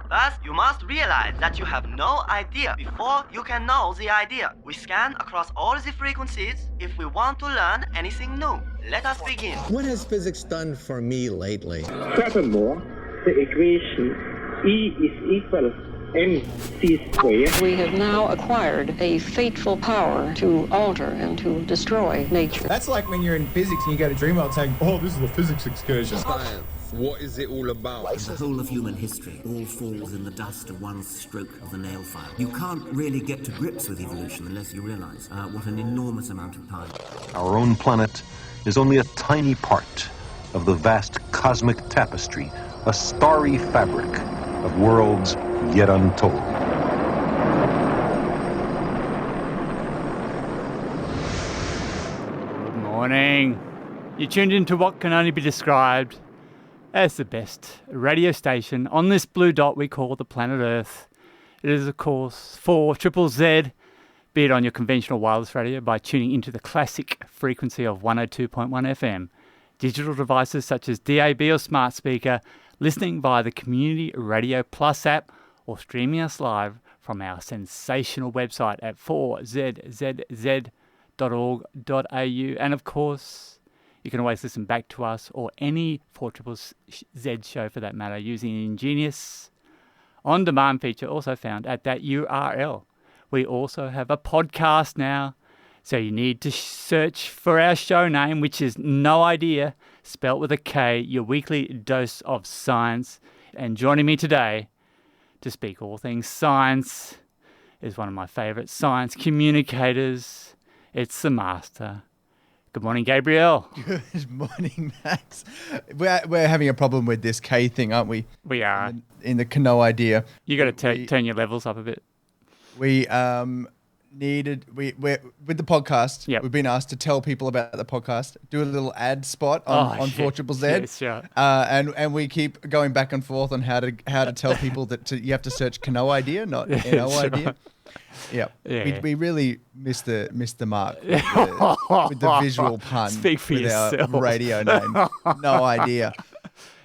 First, you must realize that you have no idea before you can know the idea. We scan across all the frequencies if we want to learn anything new. Let us begin. What has physics done for me lately? Furthermore, the equation E is equal mc squared. We have now acquired a fateful power to alter and to destroy nature. That's like when you're in physics and you go to Dreamworld saying, oh, this is a physics excursion. Science. What is it all about? The whole of human history all falls in the dust of one stroke of the nail file. You can't really get to grips with evolution unless you realize what an enormous amount of time. Our own planet is only a tiny part of the vast cosmic tapestry, a starry fabric of worlds yet untold. Good morning. You tuned into what can only be described as the best radio station on this blue dot we call the planet Earth. It is, of course, 4ZZZ, be it on your conventional wireless radio by tuning into the classic frequency of 102.1 FM, digital devices such as DAB or smart speaker, listening via the Community Radio Plus app, or streaming us live from our sensational website at 4zzz.org.au. And of course, you can always listen back to us or any 4ZZZ show for that matter using the ingenious on-demand feature also found at that URL. We also have a podcast now, so you need to search for our show name, which is No Idea, spelt with a K, your weekly dose of science. And joining me today to speak all things science is one of my favourite science communicators. It's the master. Good morning, Gabriel. Good morning, Max. We're having a problem with this K thing, aren't we? We are. In the No Idea. You got to turn your levels up a bit. We're with the podcast. Yep. We've been asked to tell people about the podcast, do a little ad spot on 4ZZZ. Yes, sure. And we keep going back and forth on how to tell people that you have to search No Idea, not No Sure. Idea. Yeah. Yeah. We really missed the mark with the visual pun. Speak for with yourself. Our radio name. No Idea.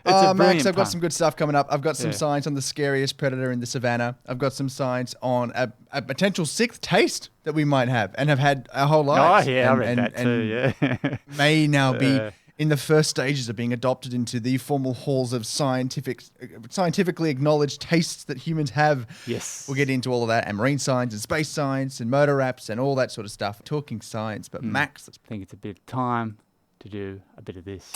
It's a brilliant Max, I've got pun. some good stuff coming up. I've got some science on the scariest predator in the Savanna. I've got some science on a potential sixth taste that we might have and have had our whole lives. Oh, yeah, I read that too, yeah. May now be in the first stages of being adopted into the formal halls of scientifically acknowledged tastes that humans have. Yes. We'll get into all of that, and marine science and space science and MotoRaps and all that sort of stuff. Talking science, but Max, I think it's a bit of time to do a bit of this.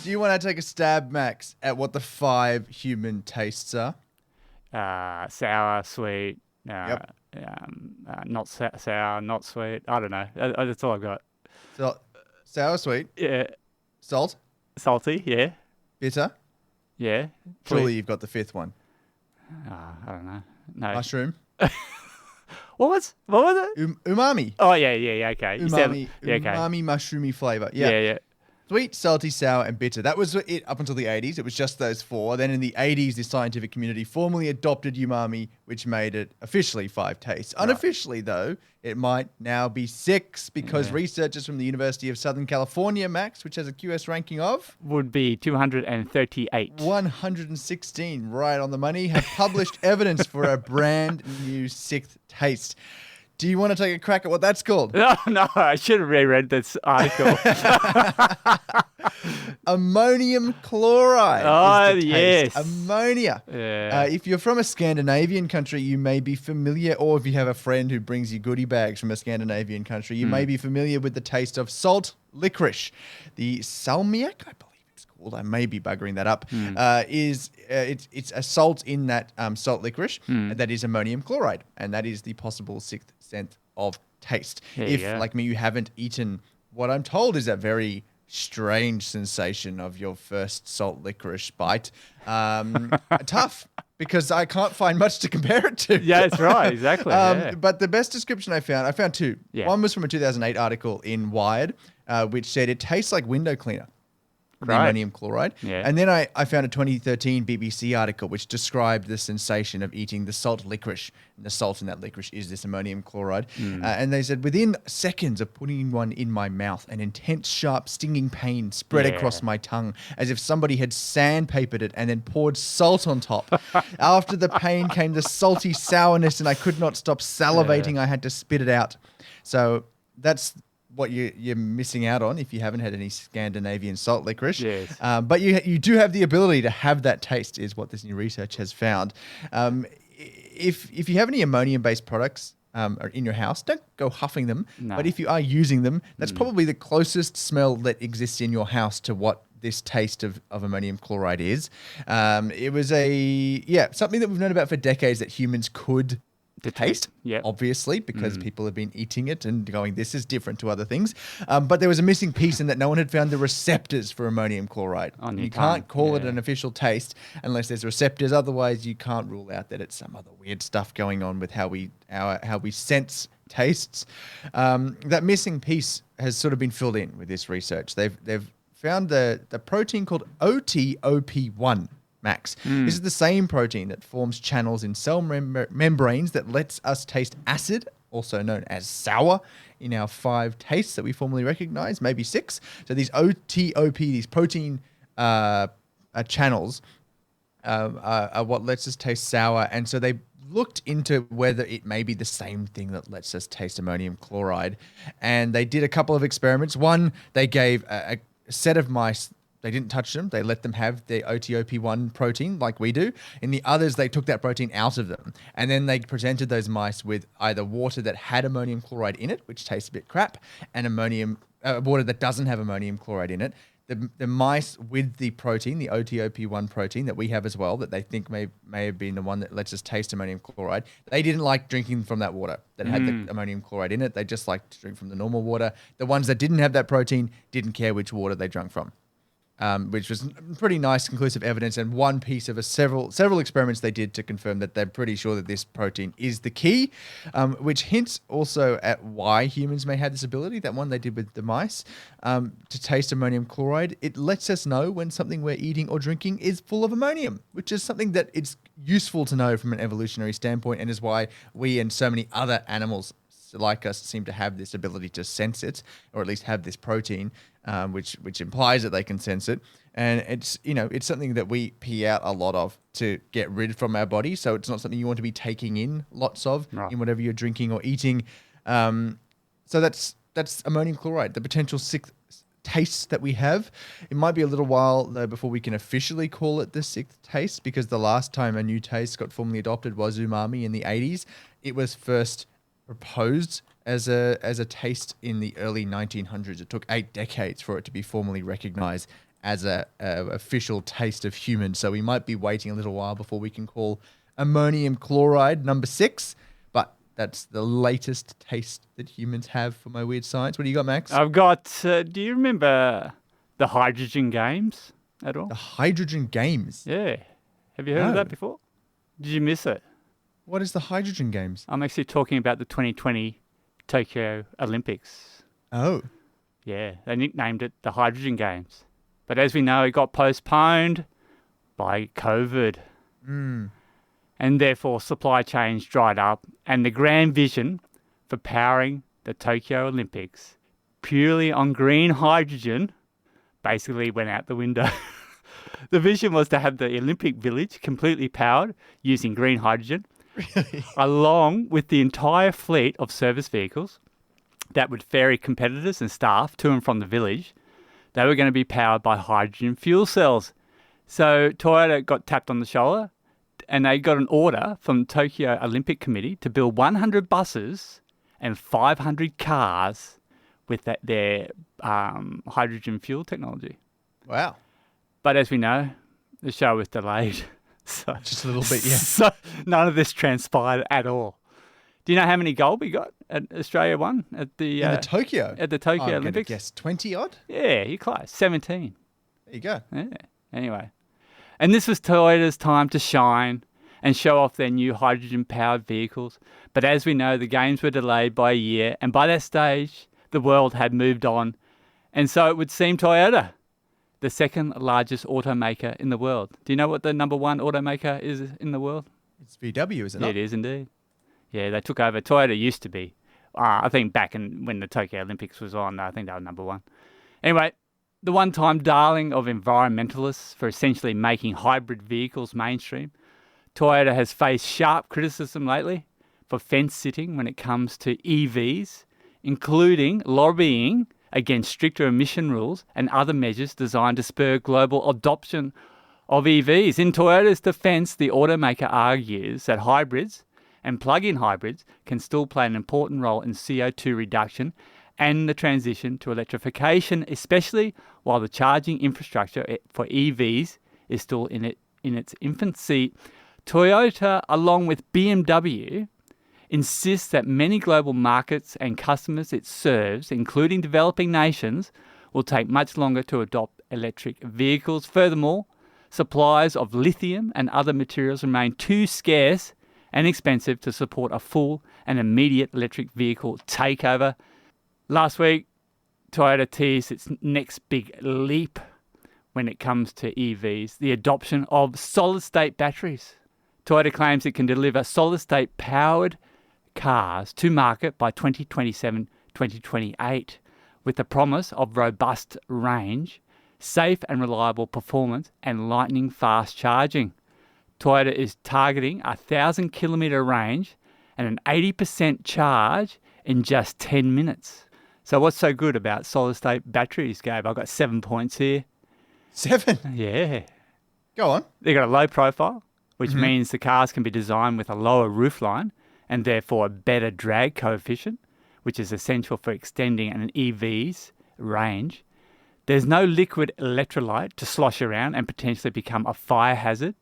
do you want to take a stab, Max, at what the 5 human tastes are? Sour, sweet, not sour, not sweet. I don't know. That's all I've got. So, sour, sweet, Yeah. salt, Salty, yeah. bitter. Yeah. Surely you've got the 5th one. I don't know. No. Mushroom. What was it? Umami. Oh, yeah, okay. You said- Umami, yeah, okay. umami, mushroomy flavour. Yeah. Sweet, salty, sour, and bitter. That was it up until the 80s. It was just those 4. Then in the 80s, the scientific community formally adopted umami, which made it officially 5 tastes. Unofficially, though, it might now be 6 because researchers from the University of Southern California, Max, which has a QS ranking of Would be 238. 116, right on the money, have published evidence for a brand new 6th taste. Do you want to take a crack at what that's called? No, I should have reread this article. Ammonium chloride. Oh, is the yes. taste. Ammonia. Yeah. If you're from a Scandinavian country, you may be familiar, or if you have a friend who brings you goodie bags from a Scandinavian country, you may be familiar with the taste of salt licorice. The salmiak, I believe it's called, I may be buggering that up, it's a salt in that salt licorice that is ammonium chloride, and that is the possible 6th sense of taste. If, like me, you haven't eaten what I'm told is a very strange sensation of your first salt licorice bite, tough, because I can't find much to compare it to. Yeah, that's right, exactly. But the best description I found 2. Yeah. One was from a 2008 article in Wired, which said it tastes like window cleaner. the Great. ammonium chloride. Yeah. And then I found a 2013 BBC article which described the sensation of eating the salt licorice. And the salt in that licorice is this ammonium chloride. And they said, within seconds of putting one in my mouth, an intense, sharp, stinging pain spread across my tongue as if somebody had sandpapered it and then poured salt on top. After the pain came the salty sourness and I could not stop salivating. I had to spit it out. So that's what you're missing out on if you haven't had any Scandinavian salt licorice. Yes. But you do have the ability to have that taste, is what this new research has found. If you have any ammonium-based products in your house, don't go huffing them. No. But if you are using them, that's probably the closest smell that exists in your house to what this taste of ammonium chloride is. It was something that we've known about for decades, that humans could taste, obviously, because people have been eating it and going, this is different to other things. But there was a missing piece in that no one had found the receptors for ammonium chloride. You can't call it an official taste unless there's receptors. Otherwise, you can't rule out that it's some other weird stuff going on with how we sense tastes. That missing piece has sort of been filled in with this research. They've found the protein called OTOP1. Max. This is the same protein that forms channels in cell membranes that lets us taste acid, also known as sour, in our 5 tastes that we formerly recognize, maybe 6. So these OTOP, these protein channels, are what lets us taste sour. And so they looked into whether it may be the same thing that lets us taste ammonium chloride. And they did a couple of experiments. One, they gave a set of mice. They didn't touch them. They let them have the OTOP1 protein like we do. In the others, they took that protein out of them. And then they presented those mice with either water that had ammonium chloride in it, which tastes a bit crap, and water that doesn't have ammonium chloride in it. The mice with the protein, the OTOP1 protein that we have as well, that they think may have been the one that lets us taste ammonium chloride, they didn't like drinking from that water that had the ammonium chloride in it. They just liked to drink from the normal water. The ones that didn't have that protein didn't care which water they drank from. Which was pretty nice, conclusive evidence, and one piece of several experiments they did to confirm that they're pretty sure that this protein is the key, which hints also at why humans may have this ability, that one they did with the mice, to taste ammonium chloride. It lets us know when something we're eating or drinking is full of ammonium, which is something that it's useful to know from an evolutionary standpoint, and is why we and so many other animals like us seem to have this ability to sense it, or at least have this protein, which implies that they can sense it. And it's something that we pee out a lot of to get rid from our body. So it's not something you want to be taking in lots of in whatever you're drinking or eating. So that's ammonium chloride, the potential 6th taste that we have. It might be a little while though before we can officially call it the 6th taste, because the last time a new taste got formally adopted was umami in the 80s. It was first proposed as a taste in the early 1900s. It took 8 decades for it to be formally recognized as a official taste of human. So we might be waiting a little while before we can call ammonium chloride number 6. But that's the latest taste that humans have for my weird science. What do you got, Max? I've got. Do you remember the hydrogen games at all? The hydrogen games? Yeah. Have you heard of that before? Did you miss it? What is the hydrogen games? I'm actually talking about the 2020 Tokyo Olympics. Oh. Yeah, they nicknamed it the Hydrogen Games. But as we know, it got postponed by COVID. And therefore, supply chains dried up. And the grand vision for powering the Tokyo Olympics purely on green hydrogen basically went out the window. The vision was to have the Olympic Village completely powered using green hydrogen. Really? Along with the entire fleet of service vehicles that would ferry competitors and staff to and from the village. They were going to be powered by hydrogen fuel cells. So Toyota got tapped on the shoulder and they got an order from the Tokyo Olympic Committee to build 100 buses and 500 cars with their hydrogen fuel technology. Wow. But as we know, the show was delayed. So, just a little bit, yeah. So none of this transpired at all. Do you know how many gold we got at Australia won at the Tokyo? At the Tokyo I'm Olympics? Guess 20 odd. Yeah, you're close. 17. There you go. Yeah. Anyway, and this was Toyota's time to shine and show off their new hydrogen-powered vehicles. But as we know, the games were delayed by a year, and by that stage, the world had moved on, and so it would seem Toyota, the second largest automaker in the world. Do you know what the number one automaker is in the world? It's VW, is it Yeah, not? it is indeed. Yeah, they took over. Toyota used to be. I think back when the Tokyo Olympics was on, I think they were number one. Anyway, the one-time darling of environmentalists for essentially making hybrid vehicles mainstream, Toyota has faced sharp criticism lately for fence-sitting when it comes to EVs, including lobbying against stricter emission rules and other measures designed to spur global adoption of EVs. In Toyota's defense, the automaker argues that hybrids and plug-in hybrids can still play an important role in CO2 reduction and the transition to electrification, especially while the charging infrastructure for EVs is still in its infancy. Toyota, along with BMW, insists that many global markets and customers it serves, including developing nations, will take much longer to adopt electric vehicles. Furthermore, supplies of lithium and other materials remain too scarce and expensive to support a full and immediate electric vehicle takeover. Last week, Toyota teased its next big leap when it comes to EVs, the adoption of solid-state batteries. Toyota claims it can deliver solid-state powered cars to market by 2027-2028 with the promise of robust range, safe and reliable performance and lightning fast charging. Toyota is targeting a 1,000-kilometre range and an 80% charge in just 10 minutes. So what's so good about solid-state batteries, Gabe? I've got 7 points here. 7? Yeah. Go on. They've got a low profile, which means the cars can be designed with a lower roofline and therefore a better drag coefficient, which is essential for extending an EV's range. There's no liquid electrolyte to slosh around and potentially become a fire hazard.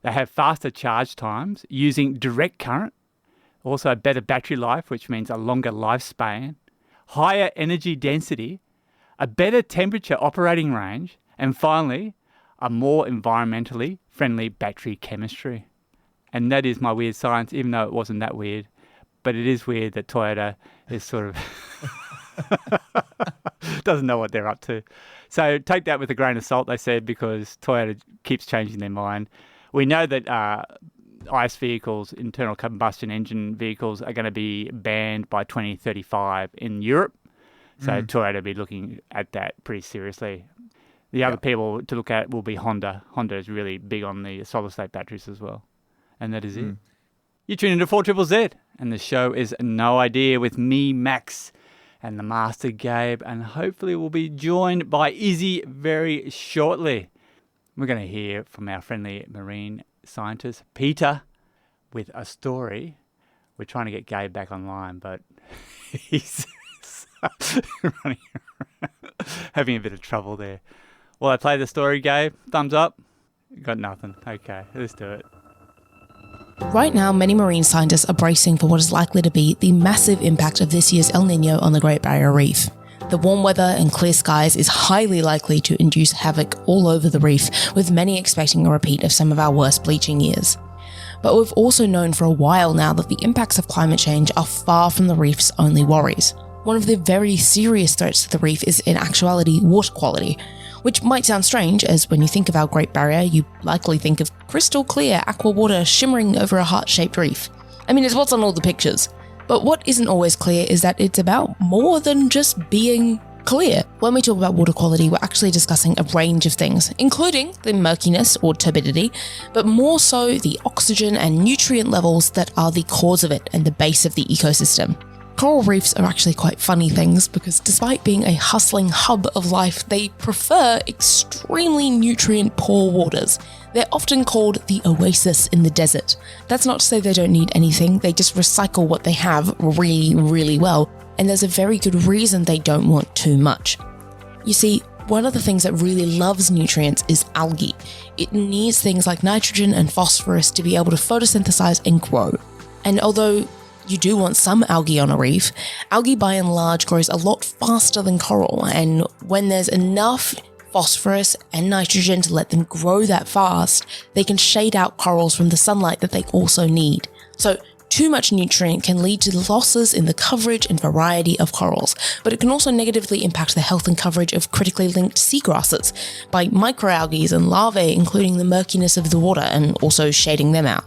They have faster charge times using direct current, also better battery life, which means a longer lifespan, higher energy density, a better temperature operating range, and finally, a more environmentally friendly battery chemistry. And that is my weird science, even though it wasn't that weird. But it is weird that Toyota is sort of doesn't know what they're up to. So take that with a grain of salt, they said, because Toyota keeps changing their mind. We know that ICE vehicles, internal combustion engine vehicles, are going to be banned by 2035 in Europe. So Toyota will be looking at that pretty seriously. The other people to look at will be Honda. Honda is really big on the solid-state batteries as well. And that is it. You tune into 4ZZZ, and the show is No Idea with me, Max, and the master, Gabe, and hopefully we'll be joined by Issy very shortly. We're going to hear from our friendly marine scientist, Peta, with a story. We're trying to get Gabe back online, but he's running around, having a bit of trouble there. Will I play the story, Gabe? Thumbs up? Got nothing. Okay, let's do it. Right now, many marine scientists are bracing for what is likely to be the massive impact of this year's El Niño on the Great Barrier Reef. The warm weather and clear skies is highly likely to induce havoc all over the reef, with many expecting a repeat of some of our worst bleaching years. But we've also known for a while now that the impacts of climate change are far from the reef's only worries. One of the very serious threats to the reef is in actuality water quality, which might sound strange, as when you think of our Great Barrier, you likely think of crystal clear aqua water shimmering over a heart-shaped reef. I mean, it's what's on all the pictures. But what isn't always clear is that it's about more than just being clear. When we talk about water quality, we're actually discussing a range of things, including the murkiness or turbidity, but more so the oxygen and nutrient levels that are the cause of it and the base of the ecosystem. Coral reefs are actually quite funny things because despite being a hustling hub of life, they prefer extremely nutrient-poor waters. They're often called the oasis in the desert. That's not to say they don't need anything, they just recycle what they have really, really well, and there's a very good reason they don't want too much. You see, one of the things that really loves nutrients is algae. It needs things like nitrogen and phosphorus to be able to photosynthesize and grow. And although you do want some algae on a reef, algae by and large grows a lot faster than coral, and when there's enough phosphorus and nitrogen to let them grow that fast, they can shade out corals from the sunlight that they also need. So Too much nutrient can lead to losses in the coverage and variety of corals, but it can also negatively impact the health and coverage of critically linked seagrasses by microalgae and larvae, including the murkiness of the water and also shading them out.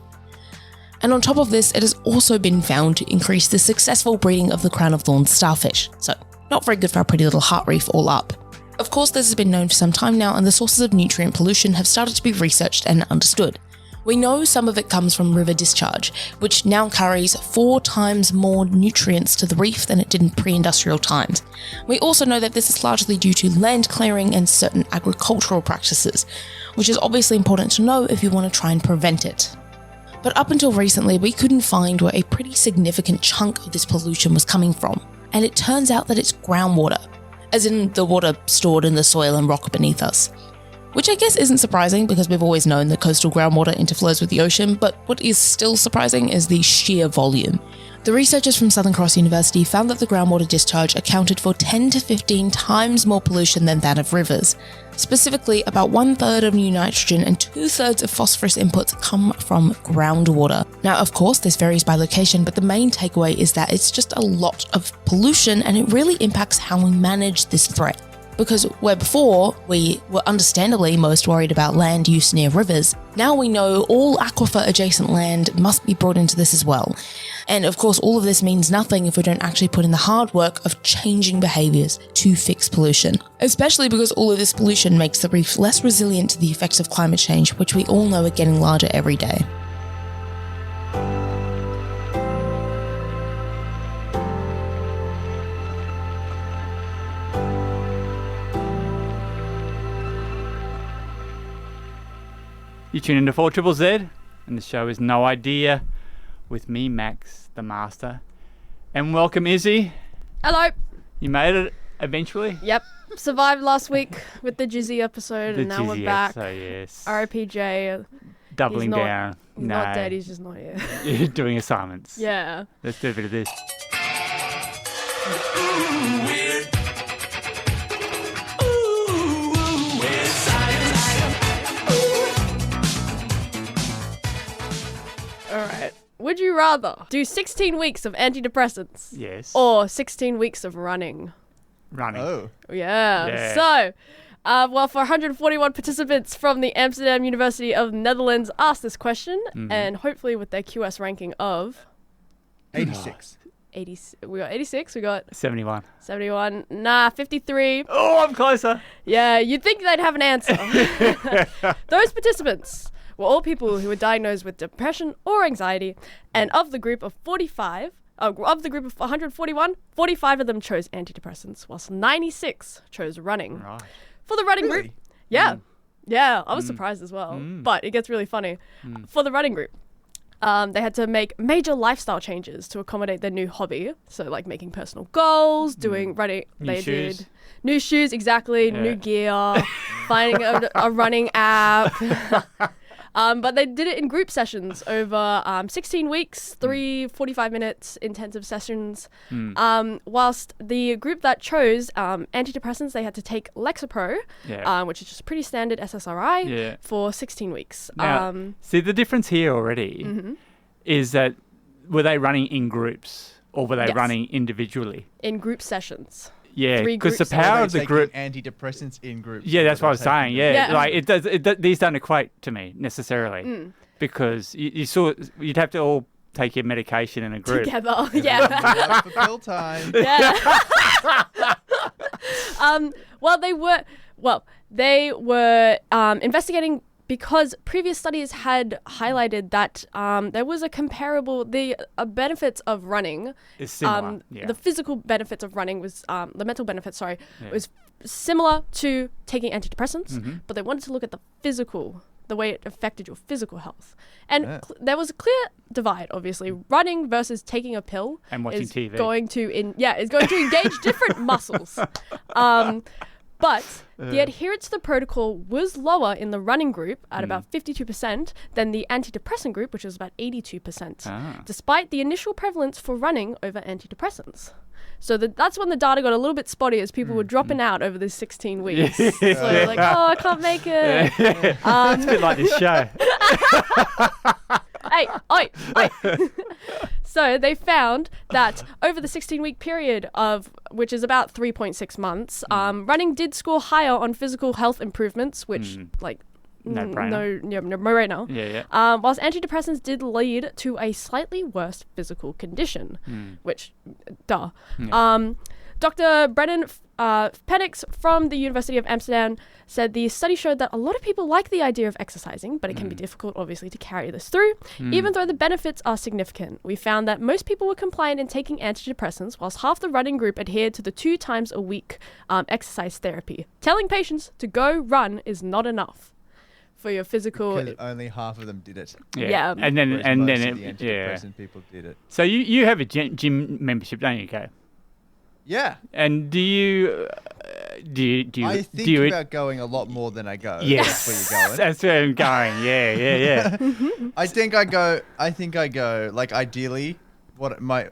And on top of this, it has also been found to increase the successful breeding of the crown of thorns starfish, so not very good for our pretty little heart reef all up. Of course, this has been known for some time now, and the sources of nutrient pollution have started to be researched and understood. We know some of it comes from river discharge, which now carries 4 times more nutrients to the reef than it did in pre-industrial times. We also know that this is largely due to land clearing and certain agricultural practices, which is obviously important to know if you want to try and prevent it. But up until recently, we couldn't find where a pretty significant chunk of this pollution was coming from, and it turns out that it's groundwater, as in the water stored in the soil and rock beneath us. Which I guess isn't surprising because we've always known that coastal groundwater interflows with the ocean, but what is still surprising is the sheer volume. The researchers from Southern Cross University found that the groundwater discharge accounted for 10 to 15 times more pollution than that of rivers. Specifically, about 1/3 of new nitrogen and 2/3 of phosphorus inputs come from groundwater. Now, of course, this varies by location, but the main takeaway is that it's just a lot of pollution and it really impacts how we manage this threat. Because where before we were understandably most worried about land use near rivers, now we know all aquifer adjacent land must be brought into this as well. And of course, all of this means nothing if we don't actually put in the hard work of changing behaviours to fix pollution. Especially because all of this pollution makes the reef less resilient to the effects of climate change, which we all know are getting larger every day. You tune into 4ZZZ, and the show is No Idea, with me, Max, the Master. And welcome, Issy. Hello. You made it eventually? Yep. Survived last week with the Jizzy episode, and now we're back. Yes. RIPJ. Doubling down. He's not dead, he's just not here. You're doing assignments. Yeah. Let's do a bit of this. Alright. Would you rather do 16 weeks of antidepressants? Yes. Or 16 weeks of running? Running. Oh. Yeah. So, for 141 participants from the Amsterdam University of the Netherlands asked this question, and hopefully with their QS ranking of 86. 80, we got 86, we got 71. 71, 53. Oh, I'm closer. Yeah, you'd think they'd have an answer. Those participants were all people who were diagnosed with depression or anxiety, and of the group of 141, 45 of them chose antidepressants, whilst 96 chose running. Right. For the running group, yeah, I was surprised as well, but it gets really funny. For the running group, they had to make major lifestyle changes to accommodate their new hobby. So like making personal goals, doing running. Did new shoes, exactly, new gear, finding a running app. But they did it in group sessions over 16 weeks, 3 45-minute intensive sessions. Whilst the group that chose antidepressants, they had to take Lexapro, which is just pretty standard SSRI, for 16 weeks. Now, see, the difference here already is that were they running in groups or were they running individually? In group sessions. Yeah, because the power of the group, antidepressants in groups. Yeah, that's what I was saying. Yeah, like these don't equate to me necessarily because you'd have to all take your medication in a group together. Yeah, for pill time. Yeah. They were investigating. Because previous studies had highlighted that there was a comparable, the benefits of running is similar. The physical benefits of running was, the mental benefits, was similar to taking antidepressants, but they wanted to look at the way it affected your physical health. And there was a clear divide, obviously. Running versus taking a pill and watching TV is going to engage different muscles. But the adherence to the protocol was lower in the running group at about 52% than the antidepressant group, which was about 82%, despite the initial prevalence for running over antidepressants. So that's when the data got a little bit spotty as people were dropping out over the 16 weeks. So they're like, I can't make it. It's a bit like this show. Hey, oi, oi. So they found that over the 16-week period which is about 3.6 months, running did score higher on physical health improvements, which No brainer. no brainer. Yeah. Whilst antidepressants did lead to a slightly worse physical condition, which, duh. Yeah. Dr. Brennan Penix from the University of Amsterdam said the study showed that a lot of people like the idea of exercising, but it can be difficult, obviously, to carry this through, even though the benefits are significant. We found that most people were compliant in taking antidepressants, whilst half the running group adhered to the 2 times a week exercise therapy. Telling patients to go run is not enough for your physical. Because only half of them did it. Yeah. And then Whereas and most then of the antidepressant people did it. So you have a gym membership, don't you, Gabe? Yeah. And do you I think about going a lot more than I go. Yes. That's where you're going. That's where I'm going. Yeah. I think I go like ideally what my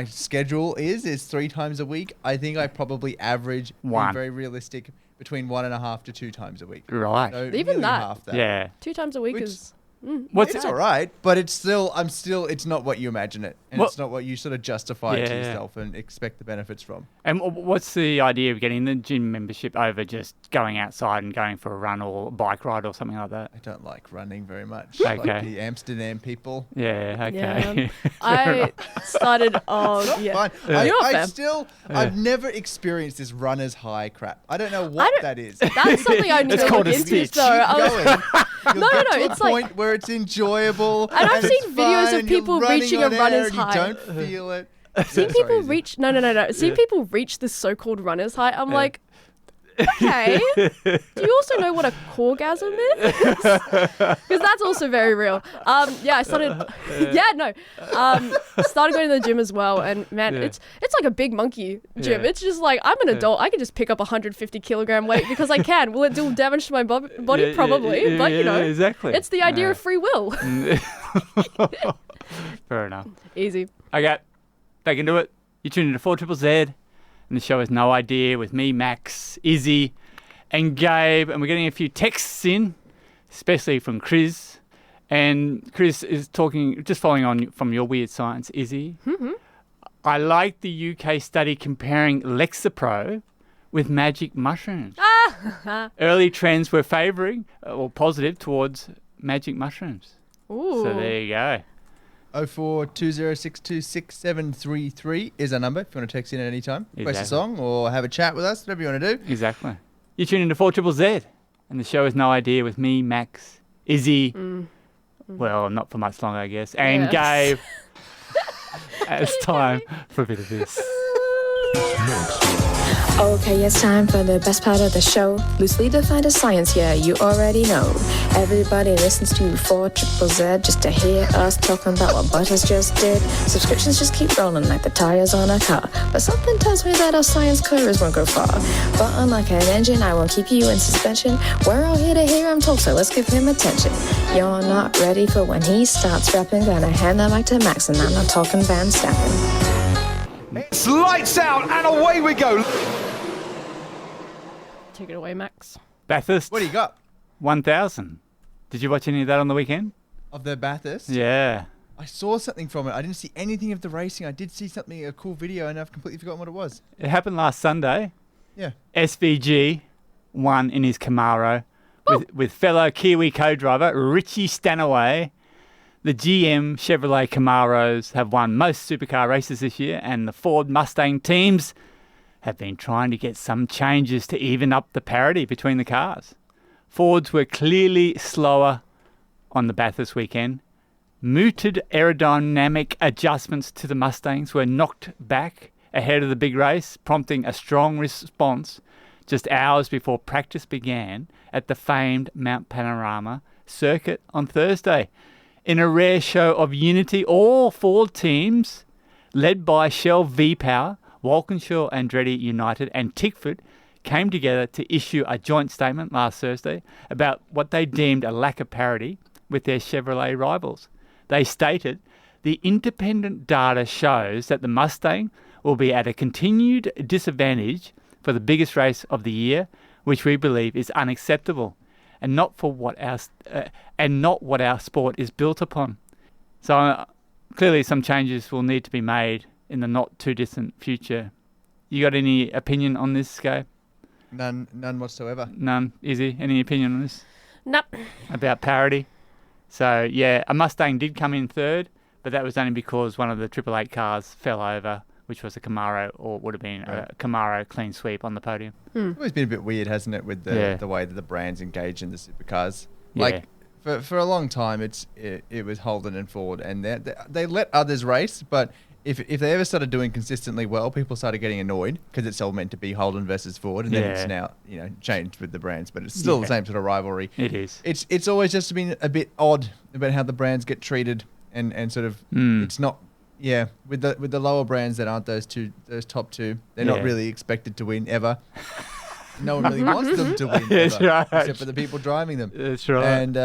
schedule is 3 times a week. I think I probably average being very realistic between 1.5 to 2 times a week. Right. So Even nearly that. half that. Yeah. 2 times a week is. It's all right, but it's not what you imagine it. And it's not what you sort of justify to yourself and expect the benefits from. And what's the idea of getting the gym membership over just going outside and going for a run or a bike ride or something like that? I don't like running very much. Okay. Like the Amsterdam people. Yeah, okay. Yeah. I started Fine. I've never experienced this runner's high crap. I don't know what that is. That's something I need to look into, though. No, it's a point where it's enjoyable. And I've seen videos of people reaching a runner's high. You don't feel it. Seeing people reach Seeing people reach this so-called runner's high, I'm like, okay. Do you also know what a corgasm is? Because that's also very real. I started. Started going to the gym as well, and man, it's like a big monkey gym. It's just like I'm an adult. I can just pick up 150 kilogram weight because I can. Will it do damage to my body? Probably, but exactly. It's the idea of free will. Fair enough. Easy. Okay, they can do it. You tune into 4ZZZ. And the show is No Idea with me, Max, Issy, and Gabe. And we're getting a few texts in, especially from Chris. And Chris is talking, just following on from your weird science, Issy. Mm-hmm. I like the UK study comparing Lexapro with magic mushrooms. Early trends were favouring or positive towards magic mushrooms. Ooh. So there you go. 0420626733 is our number if you want to text in at any time. Exactly. Request a song or have a chat with us, whatever you want to do. Exactly. You tune into 4ZZZ, and the show is No Idea with me, Max, Issy. Well, not for much longer, I guess. And Gabe. It's time for a bit of this. Okay, it's time for the best part of the show. Loosely defined as science, yeah, you already know. Everybody listens to 4ZZZ just to hear us talking about what Butters just did. Subscriptions just keep rolling like the tires on a car. But something tells me that our science curves won't go far. But unlike an engine, I won't keep you in suspension. We're all here to hear him talk, so let's give him attention. You're not ready for when he starts rapping. Gonna hand the mic to Max, and I'm not talking Van Stappen. It's lights out and away we go. Take it away, Max. Bathurst. What do you got? 1,000. Did you watch any of that on the weekend? Of the Bathurst? Yeah. I saw something from it. I didn't see anything of the racing. I did see something, a cool video, and I've completely forgotten what it was. It happened last Sunday. Yeah. SVG won in his Camaro with fellow Kiwi co-driver Richie Stanaway. The GM Chevrolet Camaros have won most supercar races this year, and the Ford Mustang teams have been trying to get some changes to even up the parity between the cars. Fords were clearly slower on the Bathurst weekend. Mooted aerodynamic adjustments to the Mustangs were knocked back ahead of the big race, prompting a strong response just hours before practice began at the famed Mount Panorama circuit on Thursday. In a rare show of unity, all Ford teams, led by Shell V-Power, Walkinshaw Andretti United and Tickford, came together to issue a joint statement last Thursday about what they deemed a lack of parity with their Chevrolet rivals. They stated, the independent data shows that the Mustang will be at a continued disadvantage for the biggest race of the year, which we believe is unacceptable and not what our sport is built upon. So clearly some changes will need to be made in the not too distant future. You got any opinion on this, Gabe? None whatsoever. None. Izzy, any opinion on this? Nope. About parity? So, yeah, a Mustang did come in third, but that was only because one of the 888 cars fell over, which was a Camaro, or would have been a Camaro clean sweep on the podium. It's always been a bit weird, hasn't it, with the way that the brands engage in the supercars. Like, for a long time, it was Holden and Ford, and they let others race, but if they ever started doing consistently well, people started getting annoyed because it's all meant to be Holden versus Ford, and then it's now changed with the brands, but it's still the same sort of rivalry. It is. It's always just been a bit odd about how the brands get treated, and sort of it's not. Yeah, with the lower brands that aren't those top two, they're not really expected to win ever. No one really wants them to win ever, right. except for the people driving them. That's right. And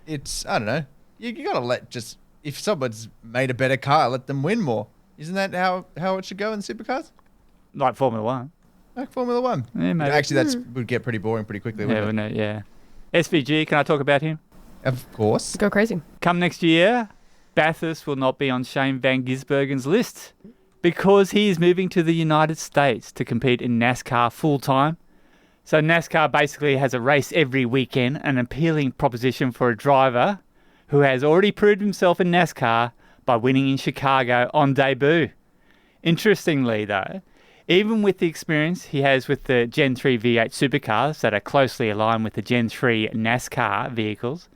it's I don't know. You gotta if someone's made a better car, let them win more. Isn't that how it should go in supercars? Like Formula One. Like Formula One. Yeah, maybe. Actually, that would get pretty boring pretty quickly, wouldn't it? Yeah. SVG, can I talk about him? Of course. Go crazy. Come next year, Bathurst will not be on Shane Van Gisbergen's list because he is moving to the United States to compete in NASCAR full-time. So NASCAR basically has a race every weekend, an appealing proposition for a driver who has already proved himself in NASCAR by winning in Chicago on debut. Interestingly, though, even with the experience he has with the Gen 3 V8 supercars that are closely aligned with the Gen 3 NASCAR vehicles,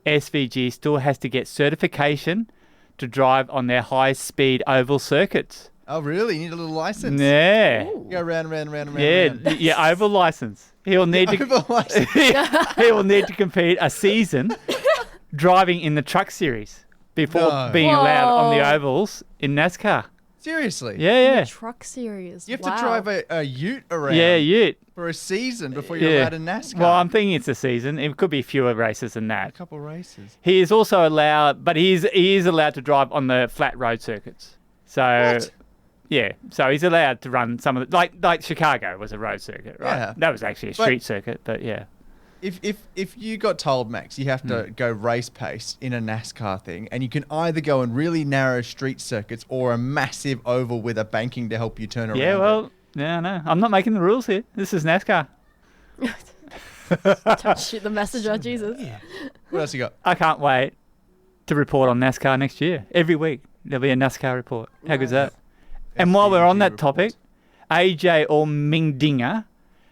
SVG still has to get certification to drive on their high-speed oval circuits. Oh, really? You need a little license? Yeah. Ooh. Go round. Yeah, oval license. He'll need oval license. He will need to compete a season driving in the Truck Series before being allowed on the ovals in NASCAR. Seriously? Yeah. The Truck Series. You have to drive a ute around. Yeah, ute. For a season before you're allowed in NASCAR. Well, I'm thinking it's a season. It could be fewer races than that. A couple races. He is also allowed, but he is allowed to drive on the flat road circuits. So, what? Yeah. So he's allowed to run some of the like Chicago was a road circuit, right? Yeah. That was actually a street circuit, but yeah. If you got told, Max, you have to go race pace in a NASCAR thing, and you can either go in really narrow street circuits or a massive oval with a banking to help you turn around. Yeah, well, no. I'm not making the rules here. This is NASCAR. Don't shoot the messenger, Jesus. Yeah. What else you got? I can't wait to report on NASCAR next year. Every week there'll be a NASCAR report. How good's that? And while we're on that topic, AJ or Meanjin,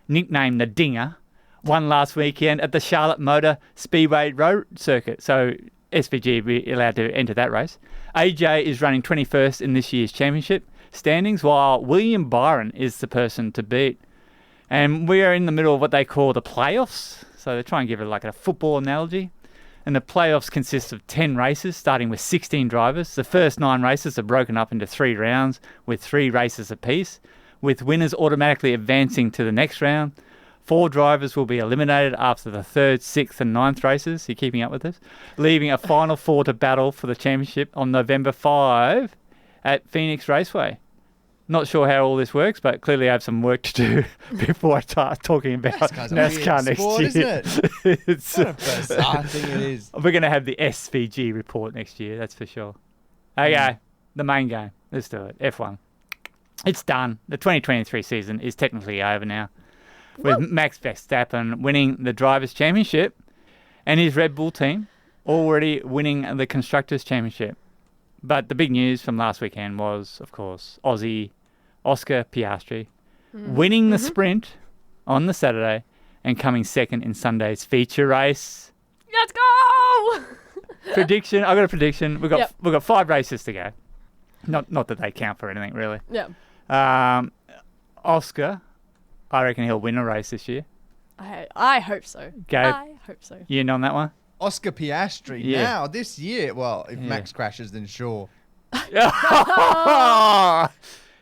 nicknamed the Dinger, won last weekend at the Charlotte Motor Speedway Road Circuit. So SVG will be allowed to enter that race. AJ is running 21st in this year's championship standings, while William Byron is the person to beat. And we are in the middle of what they call the playoffs. So they try and give it like a football analogy. And the playoffs consist of 10 races, starting with 16 drivers. The first 9 races are broken up into 3 rounds with 3 races apiece, with winners automatically advancing to the next round. 4 drivers will be eliminated after the 3rd, 6th and 9th races. You're keeping up with this? Leaving a final 4 to battle for the championship on November 5 at Phoenix Raceway. Not sure how all this works, but clearly I have some work to do before I start talking about NASCAR next sport, year. Isn't it? It's what a bizarre thing it is. We're going to have the SVG report next year, that's for sure. Okay, the main game. Let's do it. F1. It's done. The 2023 season is technically over now, with Max Verstappen winning the Drivers' Championship and his Red Bull team already winning the Constructors' Championship. But the big news from last weekend was, of course, Aussie Oscar Piastri winning the sprint on the Saturday and coming second in Sunday's feature race. Let's go! Prediction. I got a prediction. We've got 5 races to go. Not that they count for anything really. Yeah. Oscar, I reckon he'll win a race this year. I hope so. Gabe, I hope so. You in on that one? Oscar Piastri now this year. Well, if Max crashes, then sure.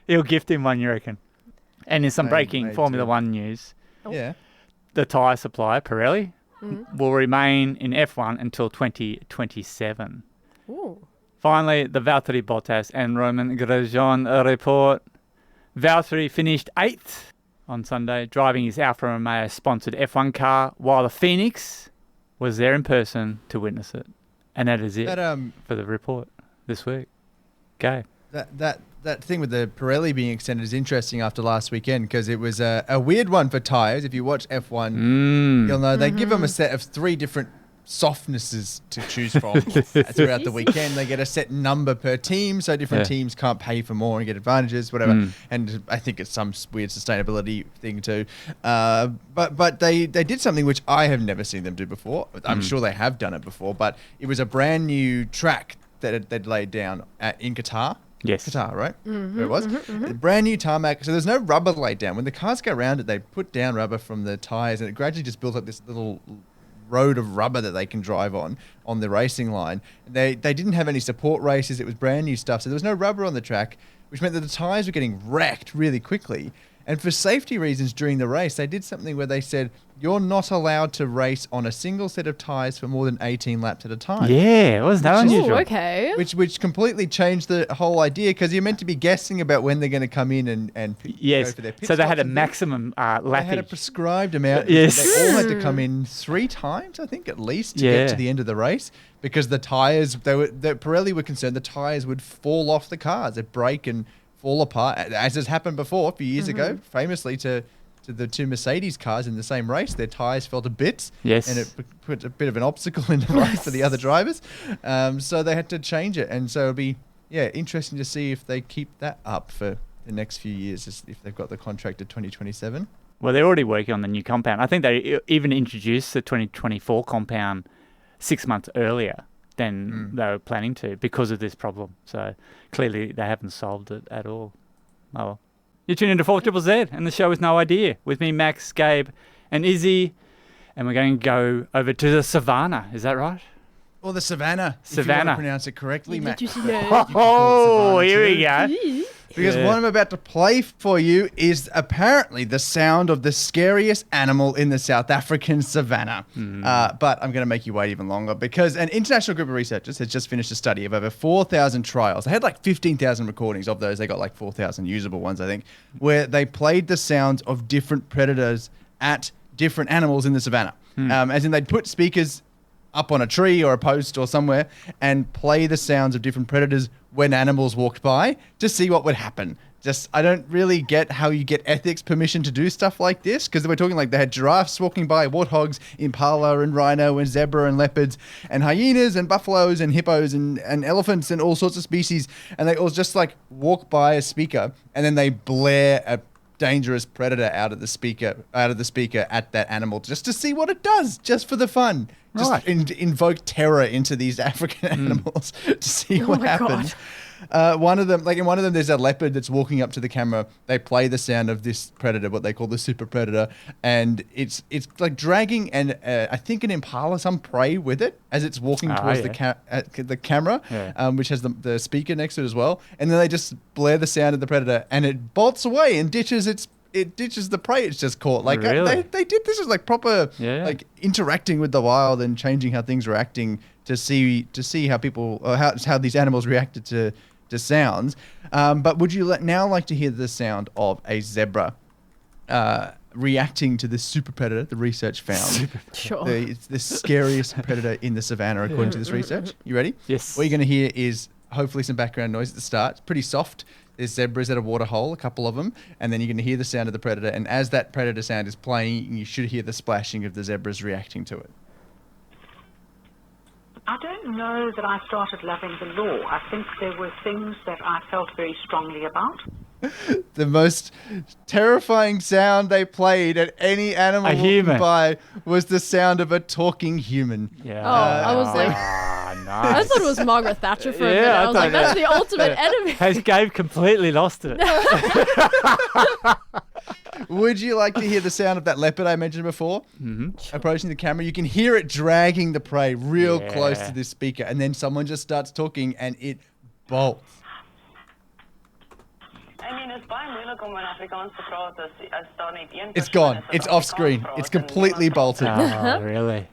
He'll gift him one, you reckon? And there's some breaking Formula One news. Yeah. The tyre supplier, Pirelli, will remain in F1 until 2027. Ooh. Finally, the Valtteri Bottas and Roman Grosjean report. Valtteri finished 8th on Sunday, driving his Alfa Romeo sponsored F1 car, while the Phoenix was there in person to witness it. And that is it That, for the report this week. Gabe. That thing with the Pirelli being extended is interesting after last weekend because it was a weird one for tyres. If you watch F1, you'll know they give them a set of 3 different softnesses to choose from throughout the weekend. They get a set number per team, so different teams can't pay for more and get advantages, whatever. And I think it's some weird sustainability thing too. But they did something which I have never seen them do before. I'm sure they have done it before, but it was a brand new track that they'd laid down in Qatar. Yes. Qatar, right? Where it was. A brand new tarmac. So there's no rubber laid down. When the cars go around it, they put down rubber from the tyres and it gradually just built up this little road of rubber that they can drive on the racing line. They didn't have any support races. It was brand new stuff. So there was no rubber on the track, which meant that the tyres were getting wrecked really quickly. And for safety reasons during the race, they did something where they said, you're not allowed to race on a single set of tyres for more than 18 laps at a time. Yeah, wasn't that unusual? Okay. Which completely changed the whole idea because you're meant to be guessing about when they're going to come in and go for their pit so they had a stops and maximum lappage. They had a prescribed amount. Yes. They all had to come in 3 times, I think, at least to get to the end of the race because the tyres, Pirelli were concerned the tyres would fall off the cars. They'd break and fall apart, as has happened before a few years ago, famously to the 2 Mercedes cars in the same race. Their tyres fell to bits, and it put a bit of an obstacle in the race for the other drivers. So they had to change it, and so it'll be interesting to see if they keep that up for the next few years, if they've got the contract to 2027. Well, they're already working on the new compound. I think they even introduced the 2024 compound 6 months earlier than they were planning to because of this problem. So clearly they haven't solved it at all. Oh well. You're tuning into 4ZZZ and the show is No Idea with me, Max, Gabe and Issy. And we're going to go over to the Savanna. Is that right? Or the Savanna. If you want Savannah. to pronounce it correctly, Max. Oh, here we go. Because what I'm about to play for you is apparently the sound of the scariest animal in the South African savanna. But I'm going to make you wait even longer because an international group of researchers has just finished a study of over 4,000 trials. They had like 15,000 recordings of those. They got like 4,000 usable ones, I think, where they played the sounds of different predators at different animals in the savanna. As in they'd put speakers up on a tree or a post or somewhere and play the sounds of different predators when animals walked by to see what would happen. I don't really get how you get ethics permission to do stuff like this because we're talking like they had giraffes walking by, warthogs, impala and rhino and zebra and leopards and hyenas and buffaloes and hippos and elephants and all sorts of species, and they all just like walk by a speaker and then they blare a dangerous predator out of the speaker at that animal just to see what it does, just for the fun. Just invoke terror into these African animals to see what happens. One of them, there's a leopard that's walking up to the camera. They play the sound of this predator, what they call the super predator, and it's like dragging I think an impala, some prey with it as it's walking towards the camera, which has the speaker next to it as well. And then they just blare the sound of the predator, and it bolts away and ditches the prey it's just caught. Like really? they did this as like proper like interacting with the wild and changing how things were acting to see how people how these animals reacted to sounds. But would you now like to hear the sound of a zebra reacting to this super predator the research found? Sure. It's the scariest predator in the savannah according to this research. You ready? Yes. What you're going to hear is hopefully some background noise at the start. It's pretty soft. There's zebras at a water hole, a couple of them, and then you're going to hear the sound of the predator. And as that predator sound is playing, you should hear the splashing of the zebras reacting to it. I don't know that I started loving the law. I think there were things that I felt very strongly about. The most terrifying sound they played at any animal walking by was the sound of a talking human. Yeah. I was like, nice. I thought it was Margaret Thatcher for a minute. I was like, that's the ultimate enemy. Has Gabe completely lost it? Would you like to hear the sound of that leopard I mentioned before? Approaching the camera, you can hear it dragging the prey real close to this speaker, and then someone just starts talking and it bolts. It's gone. It's off screen. It's completely bolted. Oh, really?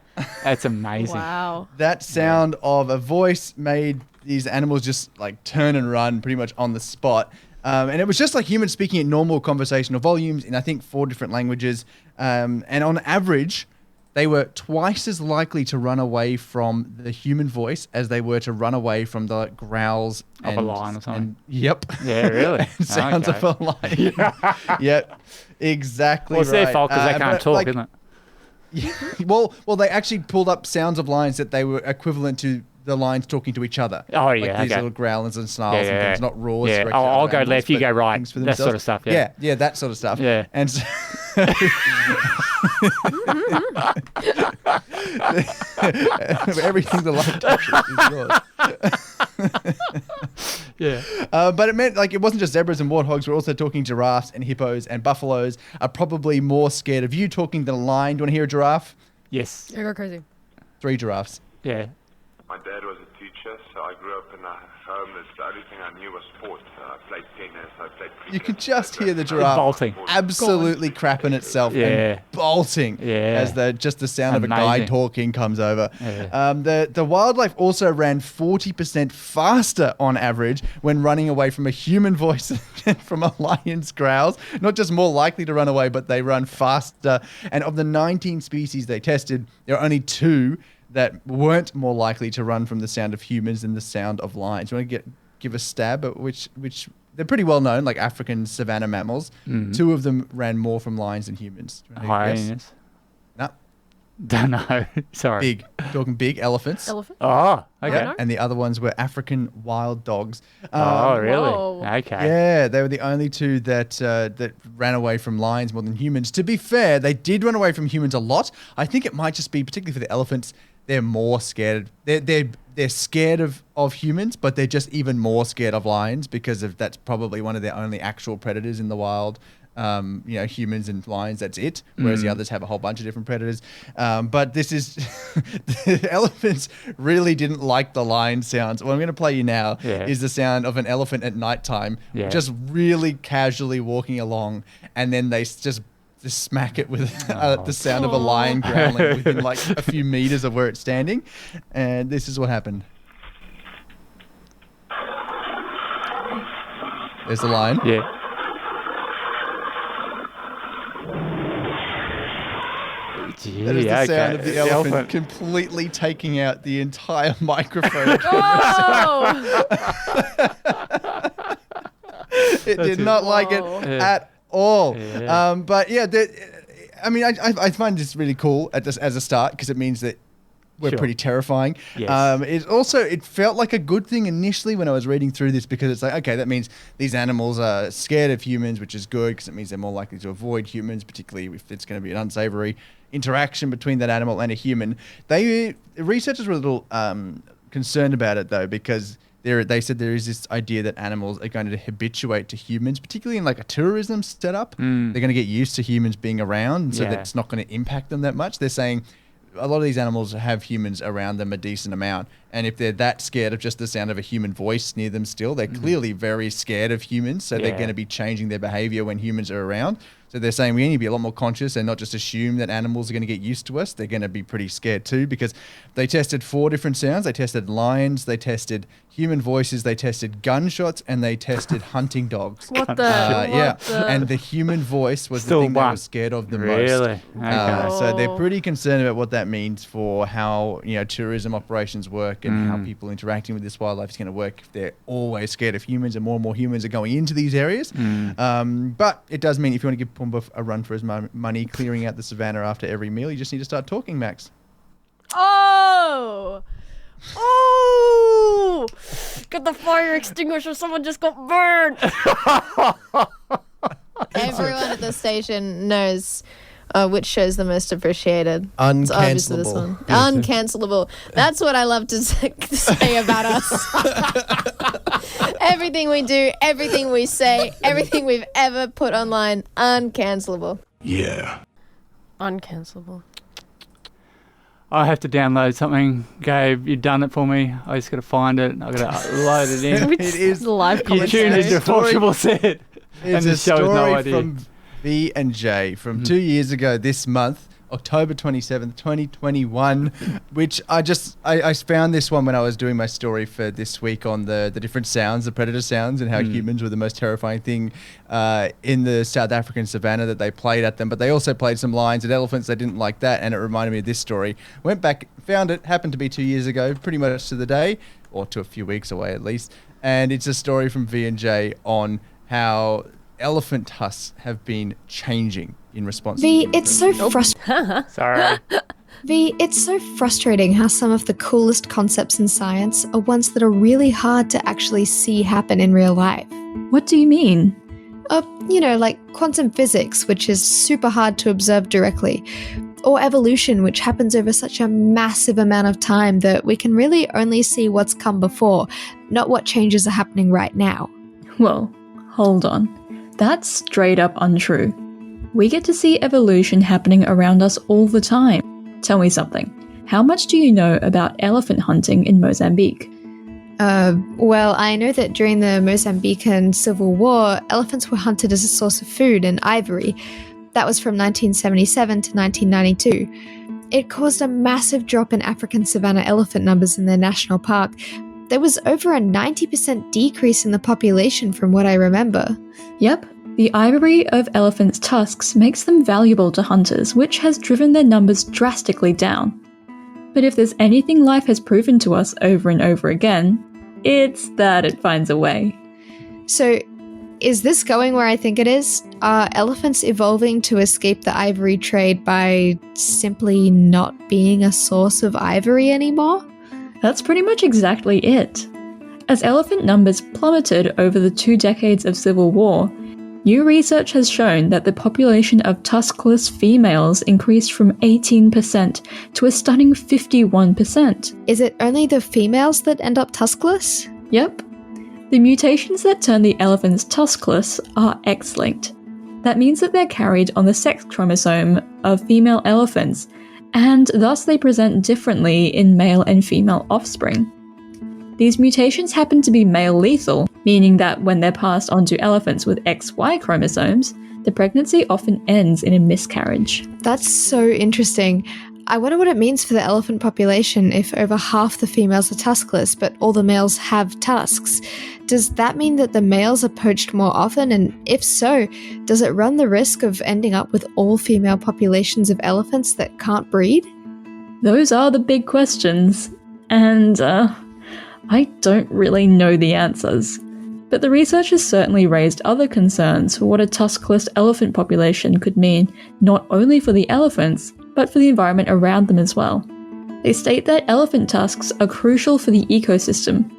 That's amazing. Wow. That sound of a voice made these animals just like turn and run pretty much on the spot. And it was just like humans speaking at normal conversational volumes in, I think, 4 different languages. And on average, they were twice as likely to run away from the human voice as they were to run away from the growls of a lion or something. Yep. Yeah, really? And sounds of a lion. Yep. Exactly. Well, it's their fault because they can't talk, isn't it? Yeah, well, they actually pulled up sounds of lions that they were equivalent to the lions talking to each other. Oh, yeah, like these okay. little growls and snarls and things, not roars. Yeah. directed Oh, at I'll other go animals, left, you but go right. things for That themselves. sort of stuff, yeah. Yeah, that sort of stuff. Yeah. And so everything the lion touches is yours. Yeah. But it meant like it wasn't just zebras and warthogs. We're also talking giraffes and hippos, and buffaloes are probably more scared of you talking than a lion. Do you want to hear a giraffe? Yes. Yeah, go crazy. 3 giraffes. Yeah. My dad was a teacher, so I grew up in a home that the only thing I knew was sport. I played tennis, I played cricket. You can just hear the giraffe bolting. absolutely crapping itself and bolting as just the sound of a guy Amazing. talking comes over. Yeah. The wildlife also ran 40% faster on average when running away from a human voice than from a lion's growls. Not just more likely to run away, but they run faster. And of the 19 species they tested, there are only 2 that weren't more likely to run from the sound of humans than the sound of lions. You want to give a stab at which they're pretty well known, like African savanna mammals. 2 of them ran more from lions than humans. Do you want to guess? Hyenas. No. Don't know. Sorry. Big. Talking big elephants. Elephant? Oh, okay. Yeah, and the other ones were African wild dogs. Oh, really? Whoa. Okay. Yeah, they were the only 2 that ran away from lions more than humans. To be fair, they did run away from humans a lot. I think it might just be, particularly for the elephants, they're more scared. They're scared of humans, but they're just even more scared of lions because that's probably one of their only actual predators in the wild. Humans and lions, that's it. Whereas the others have a whole bunch of different predators. But this is the elephants really didn't like the lion sounds. What I'm going to play you now is the sound of an elephant at nighttime, just really casually walking along, and then they just smack it with the sound of a lion growling within like a few meters of where it's standing. And this is what happened. There's the lion. Yeah. Gee, That is the sound okay. of the elephant completely taking out the entire microphone. Oh! It did not like it at all. Yeah. But yeah, I find this really cool as a start because it means that we're pretty terrifying. Yes. It felt like a good thing initially when I was reading through this because it's like, okay, that means these animals are scared of humans, which is good because it means they're more likely to avoid humans, particularly if it's going to be an unsavory interaction between that animal and a human. Researchers were a little concerned about it though because they said there is this idea that animals are going to habituate to humans, particularly in like a tourism setup. They're going to get used to humans being around, so that it's not going to impact them that much. They're saying a lot of these animals have humans around them a decent amount. And if they're that scared of just the sound of a human voice near them still, they're clearly very scared of humans. So they're going to be changing their behavior when humans are around. So they're saying we need to be a lot more conscious and not just assume that animals are going to get used to us. They're going to be pretty scared too because they tested 4 different sounds. They tested lions, they tested human voices, they tested gunshots, and they tested hunting dogs. What the? And the human voice was Still the thing they one. were scared of the most. Really? Okay. So they're pretty concerned about what that means for how tourism operations work and how people interacting with this wildlife is going to work if they're always scared of humans and more humans are going into these areas. But it does mean if you want to give Pumbaa a run for his money clearing out the savannah after every meal, you just need to start talking, Max. Oh! Oh! Get the fire extinguisher. Someone just got burned. Everyone at the station knows which show's the most appreciated. It's obviously this one. Uncancelable. That's what I love to say about us. Everything we do, everything we say, everything we've ever put online, uncancelable. Yeah. Uncancelable. I have to download something. Gabe, you've done it for me. I just got to find it. I've got to load it in. It is the live You tuned into what Triple said. It's and the a show has no story idea. from V and J from 2 years ago this month October 27th, 2021, which I found this one when I was doing my story for this week on the different sounds, the predator sounds, and how humans were the most terrifying thing in the South African savannah that they played at them. But they also played some lions and elephants. They didn't like that, and it reminded me of this story. Went back, found it, happened to be 2 years ago, pretty much to the day, or to a few weeks away at least. And it's a story from V&J on how elephant tusks have been changing in response to it's so frustrating. Sorry. It's so frustrating how some of the coolest concepts in science are ones that are really hard to actually see happen in real life. What do you mean? Like quantum physics, which is super hard to observe directly, or evolution, which happens over such a massive amount of time that we can really only see what's come before, not what changes are happening right now. Well, hold on. That's straight up untrue. We get to see evolution happening around us all the time. Tell me something. How much do you know about elephant hunting in Mozambique? Well, I know that during the Mozambican Civil War, elephants were hunted as a source of food and ivory. That was from 1977 to 1992. It caused a massive drop in African savanna elephant numbers in their national park. There was over a 90% decrease in the population from what I remember. Yep. The ivory of elephants' tusks makes them valuable to hunters, which has driven their numbers drastically down. But if there's anything life has proven to us over and over again, it's that it finds a way. So, is this going where I think it is? Are elephants evolving to escape the ivory trade by simply not being a source of ivory anymore? That's pretty much exactly it. As elephant numbers plummeted over the 2 decades of civil war, new research has shown that the population of tuskless females increased from 18% to a stunning 51%. Is it only the females that end up tuskless? Yep. The mutations that turn the elephants tuskless are X-linked. That means that they're carried on the sex chromosome of female elephants, and thus they present differently in male and female offspring. These mutations happen to be male lethal, meaning that when they're passed on to elephants with XY chromosomes, the pregnancy often ends in a miscarriage. That's so interesting. I wonder what it means for the elephant population if over half the females are tuskless, but all the males have tusks. Does that mean that the males are poached more often? And if so, does it run the risk of ending up with all female populations of elephants that can't breed? Those are the big questions. And, I don't really know the answers. But the research has certainly raised other concerns for what a tuskless elephant population could mean, not only for the elephants, but for the environment around them as well. They state that elephant tusks are crucial for the ecosystem.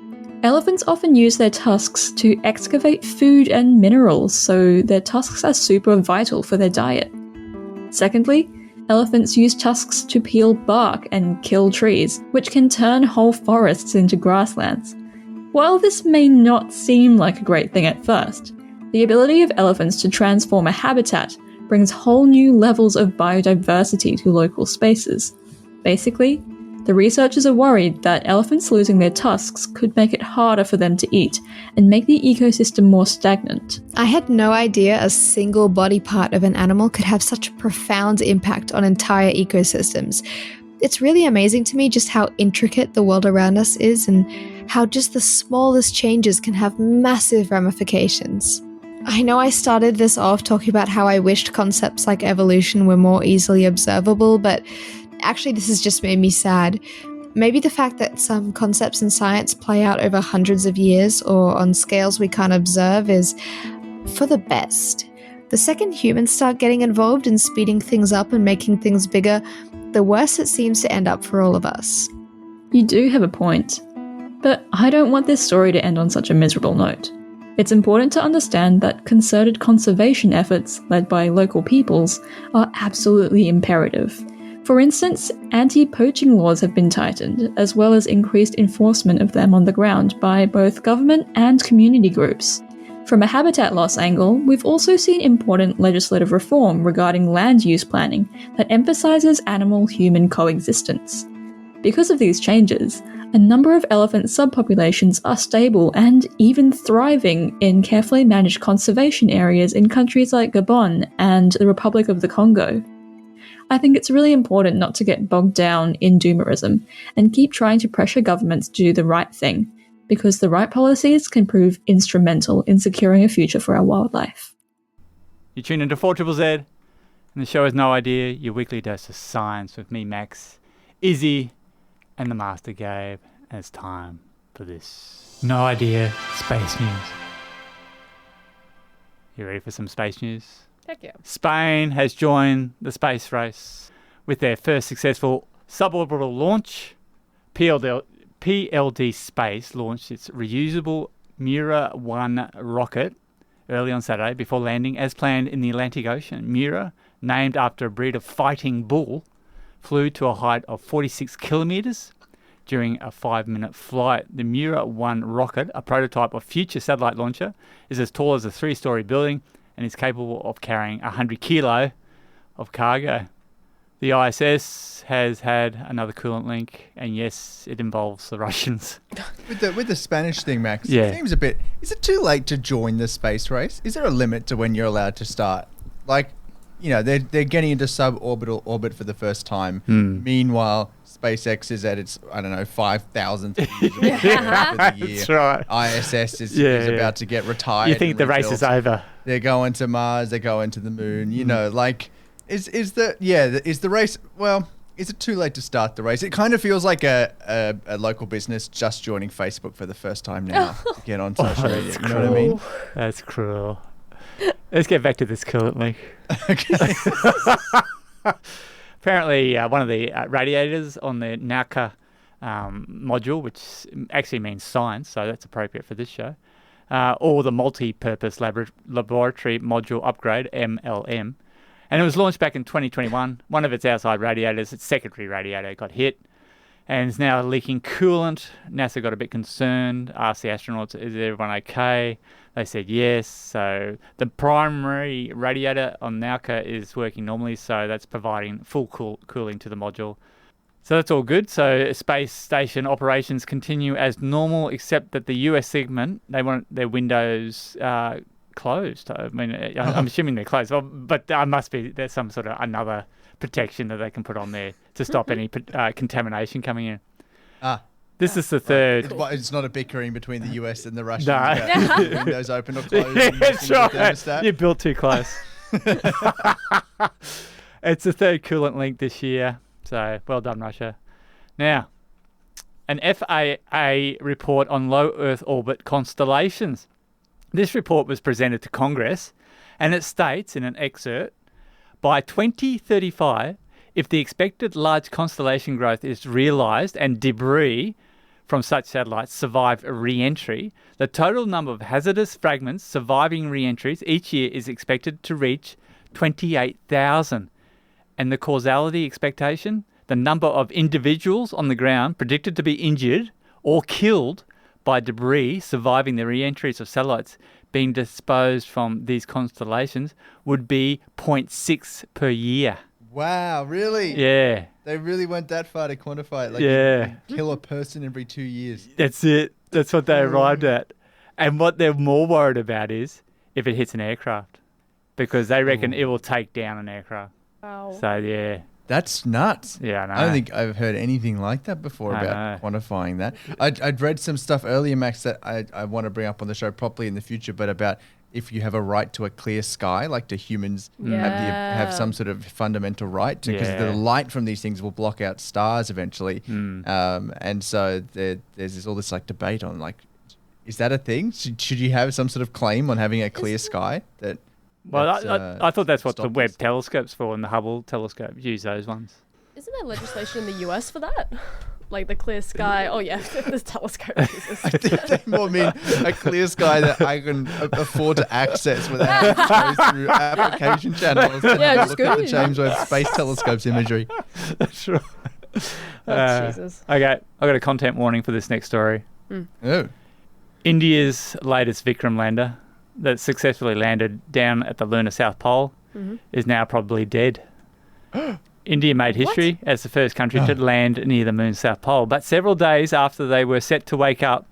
Elephants often use their tusks to excavate food and minerals, so their tusks are super vital for their diet. Secondly, elephants use tusks to peel bark and kill trees, which can turn whole forests into grasslands. While this may not seem like a great thing at first, the ability of elephants to transform a habitat brings whole new levels of biodiversity to local spaces. Basically, the researchers are worried that elephants losing their tusks could make it harder for them to eat and make the ecosystem more stagnant. I had no idea a single body part of an animal could have such a profound impact on entire ecosystems. It's really amazing to me just how intricate the world around us is and how just the smallest changes can have massive ramifications. I know I started this off talking about how I wished concepts like evolution were more easily observable, but actually this has just made me sad. Maybe the fact that some concepts in science play out over hundreds of years or on scales we can't observe is for the best. The second humans start getting involved in speeding things up and making things bigger, the worse it seems to end up for all of us. You do have a point, but I don't want this story to end on such a miserable note. It's important to understand that concerted conservation efforts, led by local peoples, are absolutely imperative. For instance, anti-poaching laws have been tightened, as well as increased enforcement of them on the ground by both government and community groups. From a habitat loss angle, we've also seen important legislative reform regarding land use planning that emphasises animal-human coexistence. Because of these changes, a number of elephant subpopulations are stable and even thriving in carefully managed conservation areas in countries like Gabon and the Republic of the Congo. I think it's really important not to get bogged down in doomerism and keep trying to pressure governments to do the right thing, because the right policies can prove instrumental in securing a future for our wildlife. You tune into 4ZZZ, and the show is No Idea, your weekly dose of science with me, Max, Issy, and the Master Gabe. And it's time for this No Idea Space News. You ready for some space news? Heck yeah. Spain has joined the space race with their first successful suborbital launch. PLD Space launched its reusable Mira-1 rocket early on Saturday before landing as planned in the Atlantic Ocean. Mira, named after a breed of fighting bull, flew to a height of 46 kilometres during a 5-minute flight. The Mira-1 rocket, a prototype of future satellite launcher, is as tall as a 3-storey building and is capable of carrying 100 kilo of cargo. The ISS has had another coolant leak, and yes, it involves the Russians. With the Spanish thing, Max, Yeah. it seems a bit... Is it too late to join the space race? Is there a limit to when you're allowed to start? Like, you know, they're getting into suborbital orbit for the first time. Meanwhile, SpaceX is at its, 5,000th year. That's right. ISS is about to get retired. You think the race is over. They're going to Mars, they're going to the moon, you know, like... Is the race, well, is it too late to start the race? It kind of feels like a local business just joining Facebook for the first time now to get on social media. You know what I mean? That's cruel. Let's get back to this coolant leak. Okay. Apparently, one of the radiators on the Nauka module, which actually means science, so that's appropriate for this show, or the multi-purpose laboratory module upgrade, MLM, and it was launched back in 2021. One of its outside radiators, its secondary radiator, got hit and is now leaking coolant. NASA got a bit concerned, asked the astronauts, is everyone okay? They said yes. So the primary radiator on Nauka is working normally, so that's providing full cooling to the module. So that's all good. So space station operations continue as normal, except that the US segment, they want their windows closed. I mean, I'm assuming they're closed, but there's some sort of another protection that they can put on there to stop any contamination coming in. This is the third. It's not a bickering between the US and the Russians. No. About windows open or closed. That's right. You built too close. It's the third coolant leak this year. So well done, Russia. Now, an FAA report on low Earth orbit constellations. This report was presented to Congress, and it states in an excerpt, by 2035, if the expected large constellation growth is realised and debris from such satellites survive re-entry, the total number of hazardous fragments surviving re-entries each year is expected to reach 28,000. And the causality expectation, the number of individuals on the ground predicted to be injured or killed by debris surviving the re-entries of satellites being disposed from these constellations, would be 0.6 per year. Wow, really? Yeah. They really went that far to quantify it. Like Yeah. you kill a person every 2 years. That's it. That's what they arrived at. And what they're more worried about is if it hits an aircraft, because they reckon it will take down an aircraft. Wow. So, yeah. That's nuts. Yeah, I know. I don't think I've heard anything like that before about quantifying that. I'd read some stuff earlier, Max, that I want to bring up on the show properly in the future, but about if you have a right to a clear sky, like do humans have some sort of fundamental right to, because the light from these things will block out stars eventually. And so there's all this like debate on like, is that a thing? Should you have some sort of claim on having a clear sky that... Well, I thought that's what the Webb telescope's for, and the Hubble telescope use those ones. Isn't there legislation in the US for that? Like the clear sky. Oh yeah, this telescope. Jesus. I think they more mean a clear sky that I can afford to access without having to go through application channels and look at the James Webb Space Telescope's imagery. That's right. Jesus. Okay, I got a content warning for this next story. Oh. India's latest Vikram lander that successfully landed down at the lunar South Pole is now probably dead. India made history as the first country to land near the moon's South Pole, but several days after they were set to wake up,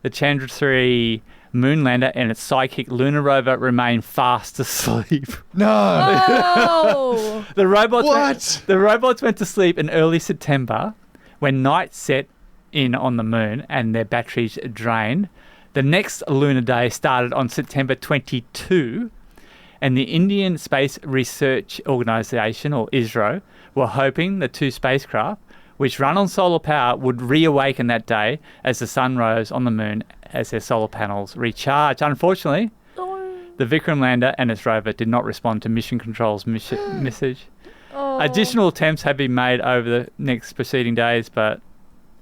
the Chandra 3 moon lander and its sidekick lunar rover remain fast asleep. No. Oh. The robots went to sleep in early September when night set in on the moon and their batteries drained. The next lunar day started on September 22, and the Indian Space Research Organisation, or ISRO, were hoping the two spacecraft, which run on solar power, would reawaken that day as the sun rose on the moon as their solar panels recharged. Unfortunately, the Vikram lander and its rover did not respond to Mission Control's message. Additional attempts have been made over the next preceding days, but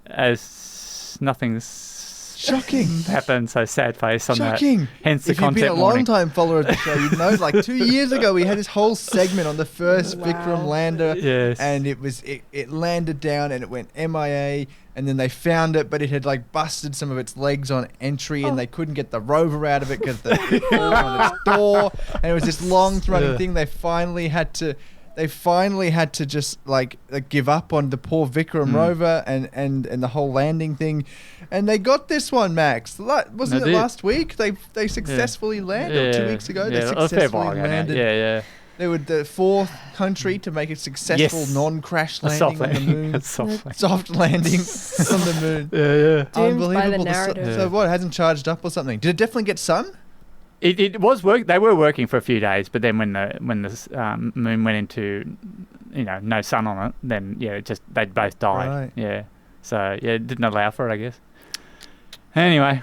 as nothing's shocking happened, so sad face on shocking. That. Hence the if you've content been a warning. long time follower of the show, you'd know like 2 years ago we had this whole segment on the first Vikram lander, and it landed down and it went MIA, and then they found it, but it had like busted some of its legs on entry, and they couldn't get the rover out of it because the thing on its door, and it was this long running thing. They finally had to just like give up on the poor Vikram rover and the whole landing thing, and they got this one, Max. Wasn't it last week? They successfully landed, or 2 weeks ago. They successfully landed. Yeah. They were the fourth country to make a successful non-crash landing on the moon. Soft landing on the moon. Doomed Unbelievable. by the narrative. So what? It hasn't charged up or something? Did it definitely get sun? It was work. They were working for a few days, but then when the moon went into no sun on it, then they both died. Right. Yeah. So it didn't allow for it, I guess. Anyway,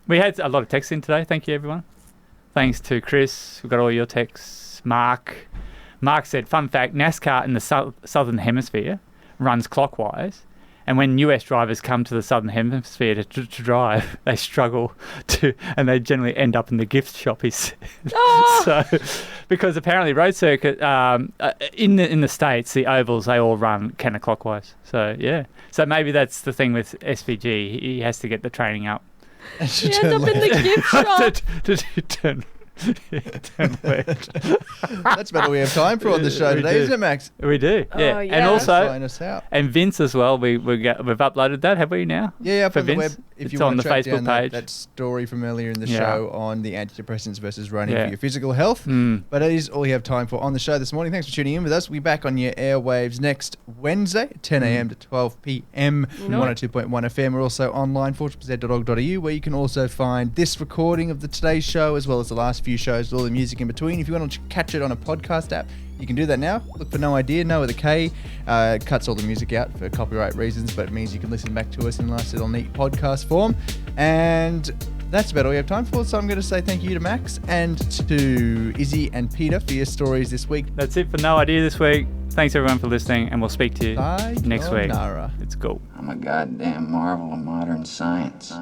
we had a lot of texts in today. Thank you, everyone. Thanks to Chris. We got all your texts. Mark said, fun fact: NASCAR in the southern hemisphere runs clockwise. And when US drivers come to the southern hemisphere to drive, they struggle and they generally end up in the gift shop. He said. So, because apparently road circuit in the States, the ovals they all run counterclockwise. So so maybe that's the thing with SVG. He has to get the training up. You end up in the gift shop. to turn left. That's about all we have time for on the show today, isn't it, Max? We do, yeah. Oh, yeah. And also, sign us out. And Vince as well. We've uploaded that, have we now? Yeah, up for on the Vince? web. If it's you want on to the track Facebook down page. that story from earlier in the show on the antidepressants versus running Yeah. for your physical health. But that is all we have time for on the show this morning. Thanks for tuning in with us. We'll be back on your airwaves next Wednesday, 10 a.m. to 12 p.m. 102.1 FM. We're also online, fortressz.org.au, where you can also find this recording of the Today's Show, as well as the last few shows, all the music in between. If you want to catch it on a podcast app, you can do that now. Look for No Idea, No with a K. It cuts all the music out for copyright reasons, but it means you can listen back to us in a nice little neat podcast form. And that's about all we have time for. So I'm going to say thank you to Max and to Issy and Peta for your stories this week. That's it for No Idea this week. Thanks everyone for listening, and we'll speak to you next week. Sayonara. It's cool. I'm a goddamn marvel of modern science.